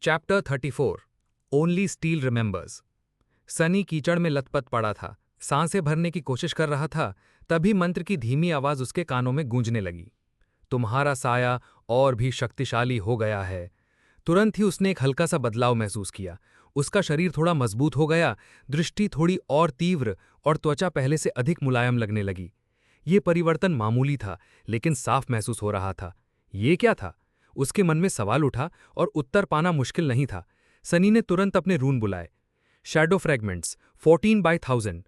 Chapter 34 only steel remembers. Sunny कीचड़ में लथपथ पड़ा था, सांसें भरने की कोशिश कर रहा था। तभी मंत्र की धीमी आवाज उसके कानों में गूंजने लगी। तुम्हारा साया और भी शक्तिशाली हो गया है। तुरंत ही उसने एक हल्का सा बदलाव महसूस किया। उसका शरीर थोड़ा मजबूत हो गया, दृष्टि थोड़ी और तीव्र और त्वचा पहले से अधिक मुलायम लगने लगी। ये परिवर्तन मामूली था, लेकिन साफ महसूस हो रहा था। ये क्या था? उसके मन में सवाल उठा और उत्तर पाना मुश्किल नहीं था। सनी ने तुरंत अपने रून बुलाए। Shadow fragments 14/1000।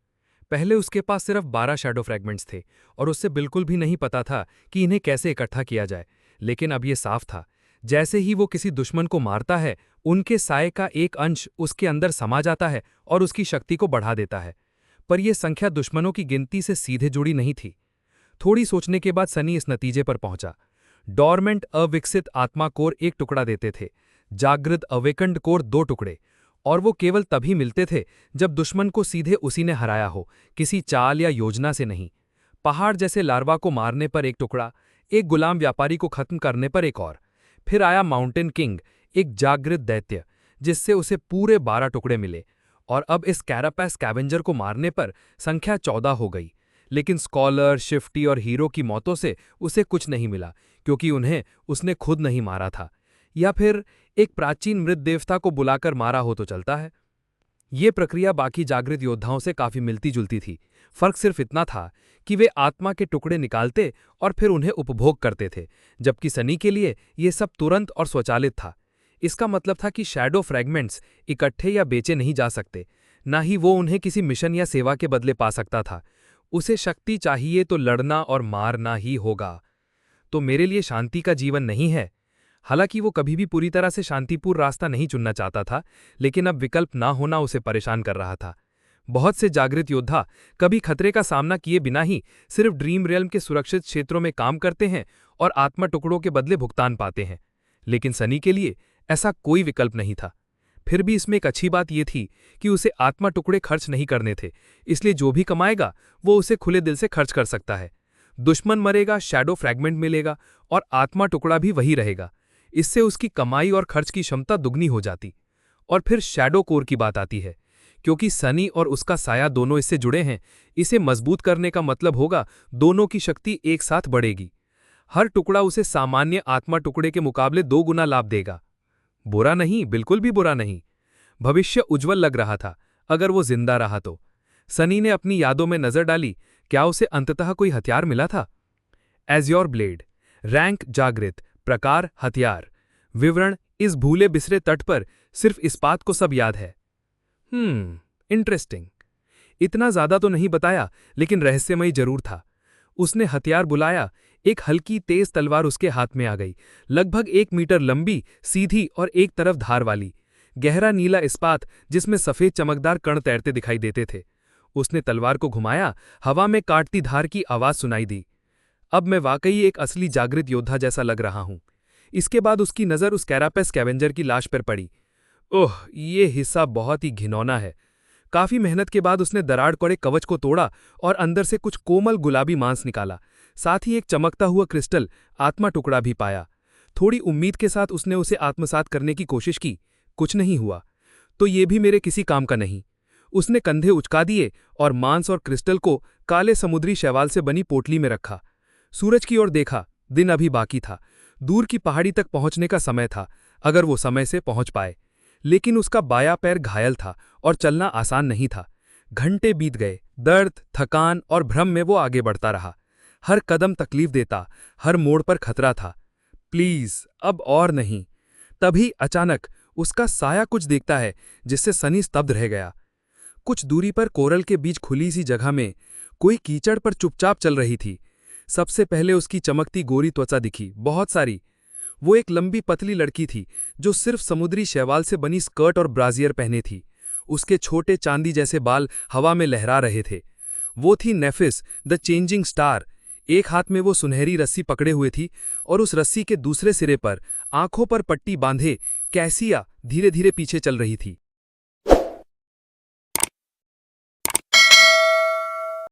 पहले उसके पास सिर्फ 12 शैडो फ्रैगमेंट्स थे और उससे बिल्कुल भी नहीं पता था कि इन्हें कैसे इकट्ठा किया जाए। लेकिन अब यह साफ था, जैसे ही वो किसी दुश्मन को मारता है, उनके साये का एक अंश उसके अंदर समा जाता है और उसकी शक्ति को बढ़ा देता है। पर यह संख्या दुश्मनों की गिनती से सीधे जुड़ी नहीं थी। थोड़ी सोचने के बाद सनी इस नतीजे पर पहुंचा। डॉर्मेंट अविकसित आत्मा कोर एक टुकड़ा देते थे, जागृत अवेकंड कोर 2 टुकड़े, और वो केवल तभी मिलते थे जब दुश्मन को सीधे उसी ने हराया हो, किसी चाल या योजना से नहीं। पहाड़ जैसे लार्वा को मारने पर एक टुकड़ा, एक गुलाम व्यापारी को खत्म करने पर एक और। फिर आया माउंटेन किंग, एक जागृत दैत्य, जिससे उसे पूरे 12 टुकड़े मिले। और अब इस कैरापैस स्कैवेंजर को मारने पर संख्या 14 हो गई। लेकिन स्कॉलर, शिफ्टी और हीरो की मौतों से उसे कुछ नहीं मिला, क्योंकि उन्हें उसने खुद नहीं मारा था। या फिर एक प्राचीन मृत देवता को बुलाकर मारा हो तो चलता है। ये प्रक्रिया बाकी जागृत योद्धाओं से काफी मिलती जुलती थी। फर्क सिर्फ इतना था कि वे आत्मा के टुकड़े निकालते और फिर उन्हें उपभोग करते थे, जबकि सनी के लिए ये सब तुरंत और स्वचालित था। इसका मतलब था कि शैडो फ्रैगमेंट्स इकट्ठे या बेचे नहीं जा सकते, ना ही वो उन्हें किसी मिशन या सेवा के बदले पा सकता था। उसे शक्ति चाहिए तो लड़ना और मारना ही होगा। तो मेरे लिए शांति का जीवन नहीं है। हालांकि वो कभी भी पूरी तरह से शांतिपूर्ण रास्ता नहीं चुनना चाहता था, लेकिन अब विकल्प ना होना उसे परेशान कर रहा था। बहुत से जागृत योद्धा कभी खतरे का सामना किए बिना ही सिर्फ ड्रीम रियल्म के सुरक्षित क्षेत्रों में काम करते हैं और आत्मा टुकड़ों के बदले भुगतान पाते हैं। लेकिन सनी के लिए ऐसा कोई विकल्प नहीं था। फिर भी इसमें एक अच्छी बात यह थी कि उसे आत्मा टुकड़े खर्च नहीं करने थे, इसलिए जो भी कमाएगा वो उसे खुले दिल से खर्च कर सकता है। दुश्मन मरेगा, शैडो फ्रैगमेंट मिलेगा और आत्मा टुकड़ा भी वही रहेगा। इससे उसकी कमाई और खर्च की क्षमता दुगनी हो जाती। और फिर शैडो कोर की बात आती है। क्योंकि सनी और उसका साया दोनों इससे जुड़े हैं, इसे मजबूत करने का मतलब होगा दोनों की शक्ति एक साथ बढ़ेगी। हर टुकड़ा उसे सामान्य आत्मा टुकड़े के मुकाबले 2 गुना लाभ देगा। बुरा नहीं, बिल्कुल भी बुरा नहीं। भविष्य उज्जवल लग रहा था, अगर वो जिंदा रहा तो। सनी ने अपनी यादों में नजर डाली। क्या उसे अंततः कोई हथियार मिला था? एज़्योर ब्लेड, रैंक जागृत, प्रकार हथियार, विवरण इस भूले बिसरे तट पर सिर्फ इस्पात को सब याद है। इंटरेस्टिंग। इतना ज्यादा तो नहीं बताया, लेकिन रहस्यमयी जरूर था। उसने हथियार बुलाया। एक हल्की तेज तलवार उसके हाथ में आ गई, लगभग 1 मीटर लंबी, सीधी और एक तरफ धार वाली। गहरा नीला इस्पात जिसमें सफेद चमकदार कण तैरते दिखाई देते थे। उसने तलवार को घुमाया, हवा में काटती धार की आवाज सुनाई दी। अब मैं वाकई एक असली जागृत योद्धा जैसा लग रहा हूं। इसके बाद उसकी नजर उस कैरापैस स्कैवेंजर की लाश पर पड़ी। ओह, ये हिस्सा बहुत ही घिनौना है। काफी मेहनत के बाद उसने दराड़ कोड़े कवच को तोड़ा और अंदर से कुछ कोमल गुलाबी मांस निकाला। साथ ही एक चमकता हुआ क्रिस्टल आत्मा टुकड़ा भी पाया। थोड़ी उम्मीद के साथ उसने उसे आत्मसात करने की कोशिश की। कुछ नहीं हुआ। तो ये भी मेरे किसी काम का नहीं। उसने कंधे उचका दिए और मांस और क्रिस्टल को काले समुद्री शैवाल से बनी पोटली में रखा। सूरज की ओर देखा। दिन अभी बाकी था। दूर की पहाड़ी तक पहुंचने का समय था, अगर वो समय से पहुंच पाए। लेकिन उसका बायां पैर घायल था और चलना आसान नहीं था। घंटे बीत गए। दर्द, थकान और भ्रम में वो आगे बढ़ता रहा। हर कदम तकलीफ देता, हर मोड़ पर खतरा था। प्लीज, अब और नहीं। तभी अचानक उसका साया कुछ देखता है, जिससे सनी स्तब्ध रह गया। कुछ दूरी पर कोरल के बीच खुली सी जगह में कोई कीचड़ पर चुपचाप चल रही थी। सबसे पहले उसकी चमकती गोरी त्वचा दिखी, बहुत सारी। वो एक लंबी पतली लड़की थी जो सिर्फ समुद्री शैवाल से बनी स्कर्ट और ब्राजियर पहने थी। उसके छोटे चांदी जैसे बाल हवा में लहरा रहे थे। वो थी नेफिस, द चेंजिंग स्टार। एक हाथ में वो सुनहरी रस्सी पकड़े हुए थी और उस रस्सी के दूसरे सिरे पर, आंखों पर पट्टी बांधे, कैसिया धीरे धीरे पीछे चल रही थी।